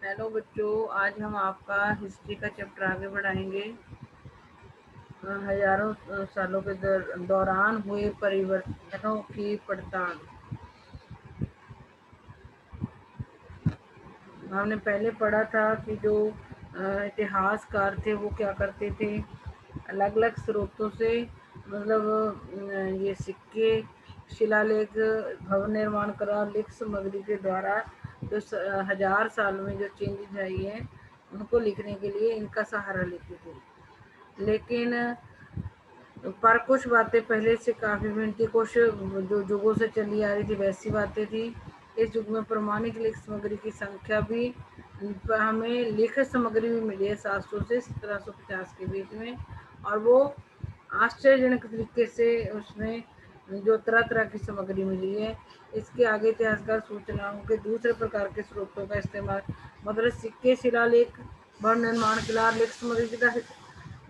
Hello बच्चों, आज हम आपका हिस्ट्री का चैप्टर आगे बढ़ाएंगे। हजारों सालों के दौरान हुए परिवर्तनों की पड़ताल। हमने पहले पढ़ा था कि जो इतिहासकार थे वो क्या करते थे, अलग अलग स्रोतों से, मतलब ये सिक्के, शिलालेख, भवन निर्माण करा, लिख सामग्री के द्वारा जो हजार साल में जो चेंजेस आई हैं उनको लिखने के लिए इनका सहारा लेते थे। लेकिन पर कुछ बातें पहले से काफ़ी भिन्न थी, कुछ जो युगों से चली आ रही थी वैसी बातें थी। इस युग में प्रमाणिक लिख सामग्री की संख्या भी, हमें लिखित सामग्री भी मिली है 700 से 1750 के बीच में, और वो आश्चर्यजनक तरीके से उसमें जो तरह तरह की सामग्री मिली है। इसके आगे इतिहासकार सूचनाओं के दूसरे प्रकार के स्रोतों का इस्तेमाल, मतलब सिक्के, शिलालेख, भवन निर्माण, किला, लिख सामग्री की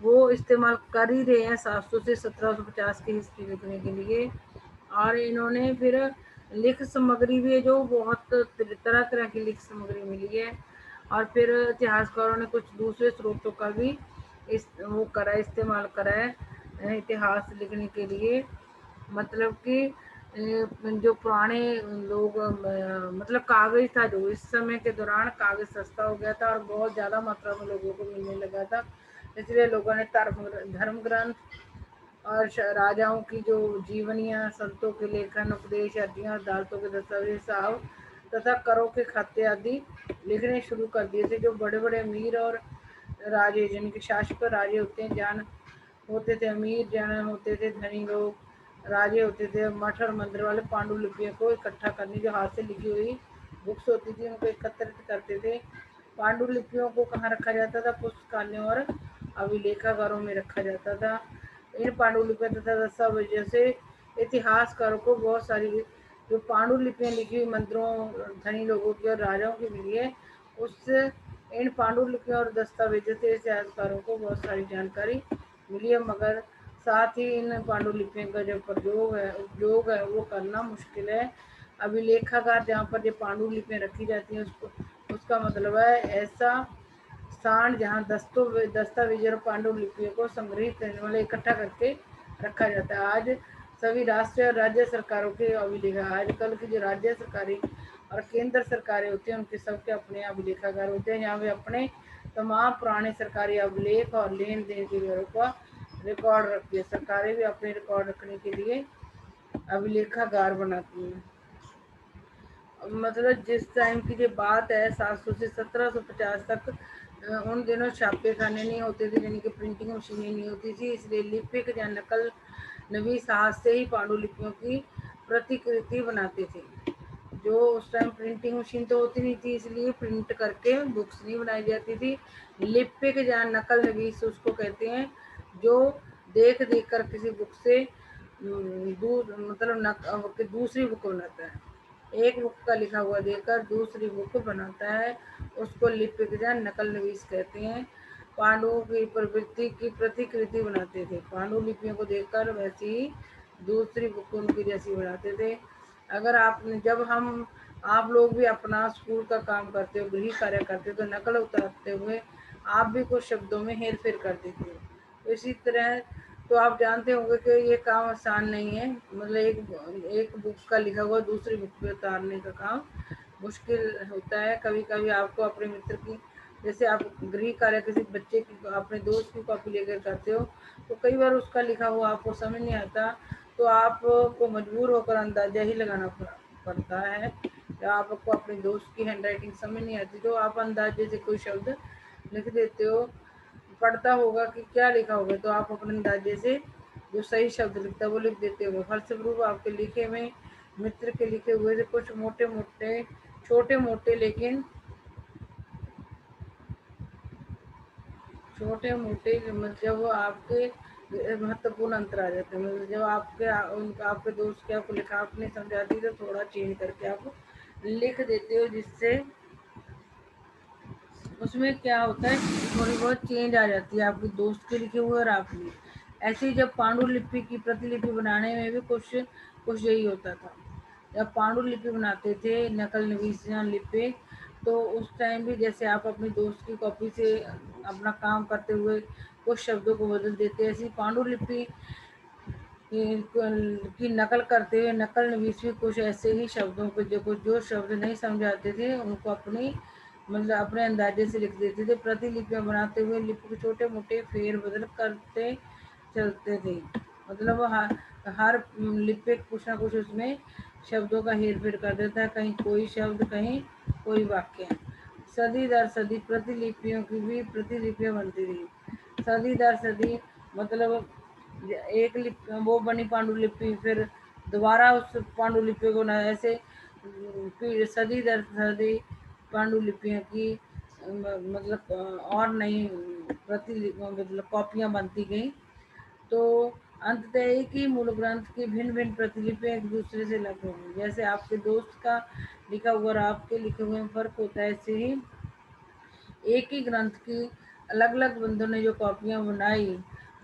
वो इस्तेमाल कर ही रहे हैं 700 से 1750 की हिस्ट्री लिखने के लिए। और इन्होंने फिर लिख सामग्री भी है जो बहुत तरह तरह की लिख सामग्री मिली है। और फिर इतिहासकारों ने कुछ दूसरे स्रोतों का भी वो करा, इस्तेमाल करा है इतिहास लिखने के लिए। मतलब कि जो पुराने लोग, मतलब कागज था, जो इस समय के दौरान कागज सस्ता हो गया था और बहुत ज़्यादा मात्रा में लोगों को मिलने लगा था, इसलिए लोगों ने धर्म ग्रंथ और राजाओं की जो जीवनियाँ, संतों के लेखन, उपदेश, अर्जियाँ, अदालतों के दस्तावेज, साहब तथा करों के खाते आदि लिखने शुरू कर दिए थे। जो बड़े बड़े अमीर और राजे, जिनके शासक राजे होते हैं, जान होते थे अमीर, जन होते थे धनी लोग, राजे होते थे मठ और मंदिर वाले, पांडुलिपियों को इकट्ठा करनी, जो हाथ से लिखी हुई बुक्स होती थी उनको एकत्रित करते थे। पांडुलिपियों को कहाँ रखा जाता था? पुस्तकालयों और अभिलेखागारों में रखा जाता था। इन पांडुलिपियों तथा दस्तावेजों से इतिहासकारों को बहुत सारी जो पांडुलिपियाँ लिखी हुई मंत्रों, धनी लोगों की और राजाओं की मिली है, उससे इन पांडुलिपियों और दस्तावेजों से इतिहासकारों को बहुत सारी जानकारी मिली है। मगर साथ ही इन पांडुलिपियों का जो उपयोग है वो करना मुश्किल है। अभिलेखागार जहाँ पर ये पांडुलिपियाँ रखी जाती हैं उसका मतलब है ऐसा स्थान जहाँ दस्तावेज और पांडुलिपियों को संग्रहित करने वाले इकट्ठा करके रखा जाता है। आज सभी राष्ट्रीय और राज्य सरकारों के अभिलेख, आजकल की जो राज्य सरकारी और केंद्र सरकारें होती हैं उनके सबके अपने अभिलेखागार होते हैं, जहाँ वे अपने तमाम पुराने सरकारी अभिलेख और लेन देन के ब्यौरों का रिकॉर्ड रखती है। सरकारें भी अपने रिकॉर्ड रखने के लिए अभिलेखागार बनाती हैं। मतलब जिस टाइम की जो बात है 700 से 1750 तक, उन दिनों छापे खाने नहीं होते थे, यानी कि प्रिंटिंग मशीनें नहीं होती थी, इसलिए लिपिक या नकल नवीस हाथ से ही पांडुलिपियों की प्रतिकृति बनाते थे। जो उस टाइम प्रिंटिंग मशीन तो होती नहीं थी, इसलिए प्रिंट करके बुक्स नहीं बनाई जाती थी। लिपिक या नकल नवीस उसको कहते हैं जो देख देख कर किसी बुक से मतलब दूसरी बुक बनाता है। एक बुक का लिखा हुआ देकर दूसरी बुक बनाता है, उसको लिपिक या नकल नवीस कहते हैं। पांडुओं की प्रवृत्ति की प्रतिकृति बनाते थे, पांडुलिपियों को देखकर वैसी ही दूसरी बुक उनकी जैसी बनाते थे। अगर आपने जब हम आप लोग भी अपना स्कूल का काम करते हो, गृह कार्य करते हो, तो नकल उतारते हुए आप भी कुछ शब्दों में हेर फेर कर देते हो। तो इसी तरह तो आप जानते होंगे कि ये काम आसान नहीं है, मतलब एक बुक का लिखा हुआ दूसरी बुक पे उतारने का काम मुश्किल होता है। कभी कभी आपको अपने मित्र की, जैसे आप गृह कार्य किसी बच्चे की, अपने दोस्त की कॉपी लेकर करते हो, तो कई बार उसका लिखा हुआ आपको समझ नहीं आता, तो आपको मजबूर होकर अंदाजा ही लगाना पड़ता है। या आपको अपने दोस्त की हैंड राइटिंग समझ नहीं आती तो आप अंदाजे से कोई शब्द लिख देते हो, पढ़ता होगा कि क्या लिखा होगा, तो आप अपने अंदाजे से जो सही शब्द लिखता है वो लिख देते हो। फलस्वरूप आपके लिखे में मित्र के लिखे हुए से कुछ मोटे मोटे, छोटे मोटे, लेकिन छोटे मोटे मतलब वो आपके महत्वपूर्ण अंतर आ जाते हैं। मतलब जब आपके दोस्त के आपको लिखा आप नहीं समझ आती तो थोड़ा चेंज करके आप लिख देते हो, जिससे उसमें क्या होता है थोड़ी बहुत चेंज आ जाती है आपके दोस्त के लिखे हुए और आपकी। ऐसे ही जब पांडुलिपि की प्रतिलिपि बनाने में भी कुछ कुछ यही होता था। जब पांडुलिपि बनाते थे नकल नवीस लिपि तो उस टाइम भी जैसे आप अपनी दोस्त की कॉपी से अपना काम करते हुए कुछ शब्दों को बदल देते, ऐसी पांडुलिपि की नकल करते हुए नकल नवीस भी कुछ ऐसे ही शब्दों को जो शब्द नहीं समझाते थे उनको अपनी मतलब अपने अंदाजे से लिख देते थे। प्रतिलिपियां बनाते हुए लिपि के छोटे मोटे फेर बदल करते चलते थे। मतलब हर लिपिक कुछ ना कुछ उसमें शब्दों का हेर फेर कर देता है, कहीं कोई शब्द कहीं कोई वाक्य। सदी दर सदी प्रतिलिपियों की भी प्रतिलिपियां बनती रही। सदी दर सदी मतलब एक वो बनी पांडुलिपि, फिर दोबारा उस पांडुलिपि को ना ऐसे फिर सदी दर सदी पांडुलिपियों की मतलब और नई मतलब कॉपियां बनती गई। तो अंततः एक ही मूल ग्रंथ की भिन्न भिन्न प्रतिलिपियां एक दूसरे से अलग होंगी। जैसे आपके दोस्त का लिखा हुआ और आपके लिखे हुए में फर्क होता है, ऐसे ही एक ही ग्रंथ की अलग अलग बंधुओं ने जो कॉपियां बनाई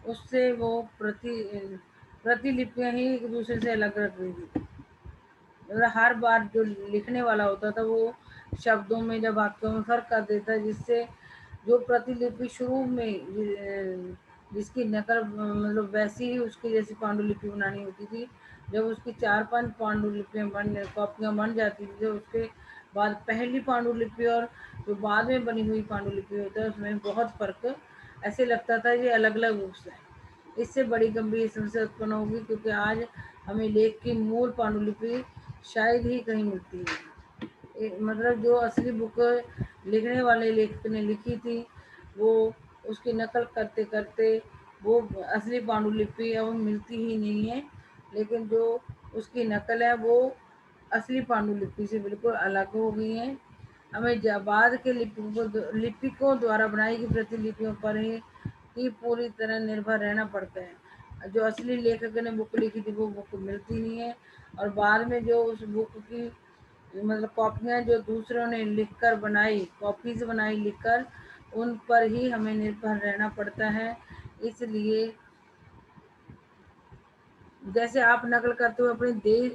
उससे वो प्रतिलिपियां ही एक दूसरे से अलग रख रही थी। मतलब हर बार जो लिखने वाला होता था वो शब्दों में या वाक्यों में फर्क कर देता है, जिससे जो प्रतिलिपि शुरू में जिसकी नकल मतलब वैसी ही उसकी जैसी पांडुलिपि बनानी होती थी। जब उसकी 4-5 पांडुलिपियां बन कॉपियां बन जाती थी तो उसके बाद पहली पांडुलिपि और जो बाद में बनी हुई पांडुलिपि होता है उसमें बहुत फर्क, ऐसे लगता था ये अलग अलग बुक्स हैं। इससे बड़ी गंभीर समस्या उत्पन्न होगी, क्योंकि आज हमें लेख की मूल पांडुलिपि शायद ही कहीं मिलती है। मतलब जो असली बुक लिखने वाले लेखक ने लिखी थी वो उसकी नकल करते करते वो असली पांडुलिपि अब मिलती ही नहीं है। लेकिन जो उसकी नकल है वो असली पांडुलिपि से बिल्कुल अलग हो गई है। हमें बाद के लिपिकों द्वारा बनाई गई प्रतिलिपियों पर ही पूरी तरह निर्भर रहना पड़ता है। जो असली लेखक ने बुक लिखी थी वो बुक मिलती नहीं है, और बाद में जो उस बुक की मतलब कॉपियां जो दूसरों ने लिखकर बनाई, कॉपीज बनाई लिखकर, उन पर ही हमें निर्भर रहना पड़ता है। इसलिए जैसे आप नकल करते हुए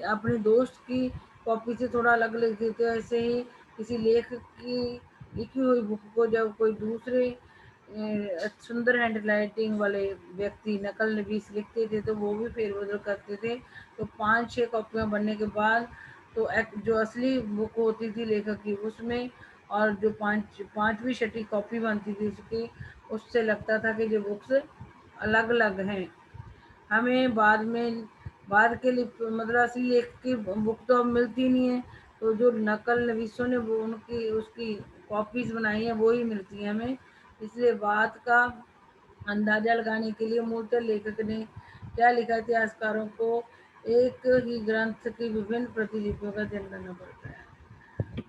अपने दोस्त की कॉपी से थोड़ा अलग लिख देते हो, ऐसे ही किसी लेखक की लिखी हुई बुक को जब कोई दूसरे सुंदर हैंड राइटिंग वाले व्यक्ति नकल नवीस लिखते थे तो वो भी फेरबदल करते थे। तो 5-6 कॉपियां बनने के बाद तो जो असली बुक होती थी लेखक की उसमें, और जो पांचवी छठी कॉपी बनती थी उसकी, उससे लगता था कि जो बुक्स अलग अलग हैं। हमें बाद के लिए मतलब असली लेख की बुक तो अब मिलती नहीं है, तो जो नकल नवीसों ने वो उनकी उसकी कॉपीज बनाई हैं वो ही मिलती हैं हमें। इसलिए बात का अंदाजा लगाने के लिए मूलतः लेखक ने क्या लिखा, इतिहासकारों को एक ही ग्रंथ की विभिन्न प्रतिलिपियों का अध्ययन करना पड़ता है।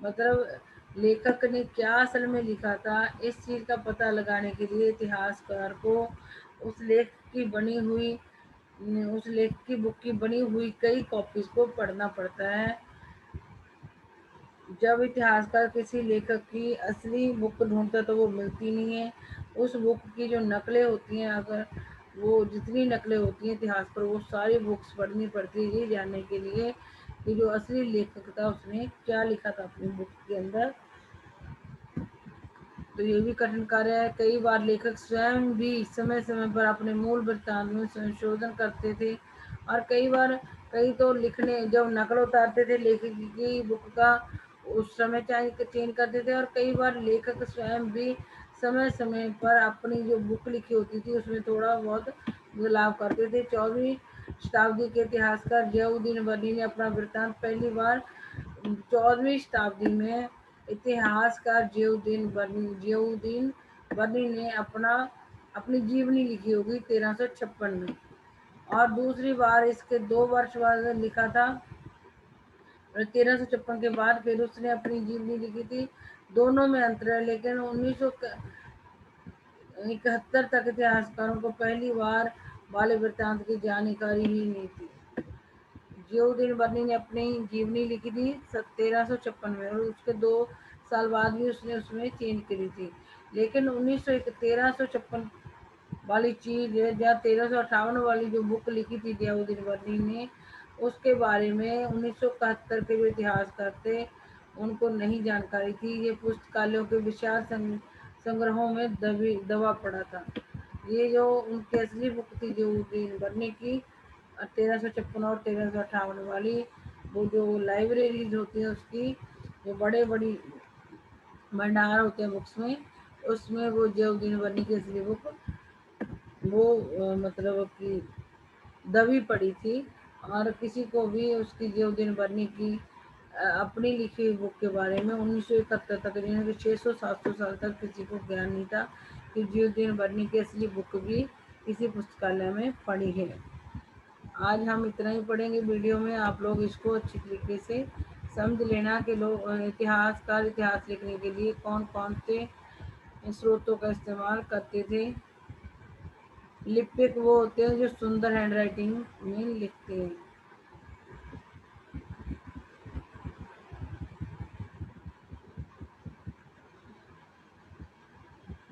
मतलब लेखक ने क्या असल में लिखा था, इस चीज का पता लगाने के लिए इतिहासकार को उस लेख की बनी हुई उस लेख की बुक की बनी हुई कई कॉपीज को पढ़ना पड़ता है। जब इतिहासकार किसी लेखक की असली बुक ढूंढता तो वो मिलती नहीं है। उस बुक की जो नकलें होती हैं, अगर वो जितनी नकलें होती हैं इतिहास पर, वो सारी बुक्स पढ़नी पड़ती है ये जानने के लिए कि जो असली लेखक था उसने क्या लिखा था अपनी बुक के अंदर। तो ये भी कठिन कार्य है। कई बार लेखक स्वयं भी समय समय पर अपने मूल वृत्तांत में संशोधन करते थे, और कई तो लिखने जब नकल उतारते थे लेखक की बुक का उस समय चेंज करते थे, और कई बार लेखक स्वयं भी समय समय पर अपनी जो बुक लिखी होती थी उसमें थोड़ा बहुत बदलाव करते थे। 14वीं शताब्दी के इतिहासकार जियाउद्दीन वर्दी ने अपना वृत्तांत पहली बार 14वीं शताब्दी में इतिहासकार जियाउद्दीन बर्नी ने अपनी जीवनी लिखी होगी 1356 में, और दूसरी बार इसके 2 वर्ष बाद लिखा था। 1356 के बाद फिर उसने अपनी जीवनी लिखी थी। दोनों में अंतर है, लेकिन 1971 तक इतिहासकारों को पहली बार वाले वृत्तांत की जानकारी ही नहीं थी। जियाउद्दीन बर्नी ने अपनी जीवनी लिखी थी 1356 में, और उसके 2 साल बाद भी उसने उसमें चेंज करी थी। लेकिन 1356 वाली चीज या 1358 वाली जो बुक लिखी थी जियाउद्दीन बर्नी ने, उसके बारे में 1971 के जो इतिहासकार थे उनको नहीं जानकारी थी। ये पुस्तकालयों के विशाल संग्रहों में दबा पड़ा था। ये जो उनकी असली बुक थी जो दिन बनने की 1356 और 1358 वाली, वो जो लाइब्रेरीज होती है उसकी, जो बड़े बड़ी भंडार होते हैं बुक्स में, उसमें वो दिन बनी की असली बुक वो मतलब कि दबी पड़ी थी। और किसी को भी उसकी दिन बर्नी की अपनी लिखी हुई बुक के बारे में 1971 तक, यानी कि 600-700 साल तक किसी को ज्ञान नहीं था कि दिन बर्नी की असली बुक भी किसी पुस्तकालय में पड़ी है। आज हम इतना ही पढ़ेंगे वीडियो में। आप लोग इसको अच्छी तरीके से समझ लेना कि लोग इतिहासकार इतिहास लिखने के लिए कौन कौन से स्रोतों का इस्तेमाल करते थे। लिपिक वो होते हैं जो सुंदर हैंडराइटिंग में लिखते हैं।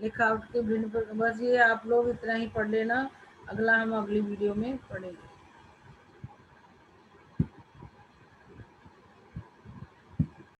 लिखावट के भिन्न बस ये आप लोग इतना ही पढ़ लेना। अगला हम अगली वीडियो में पढ़ेंगे।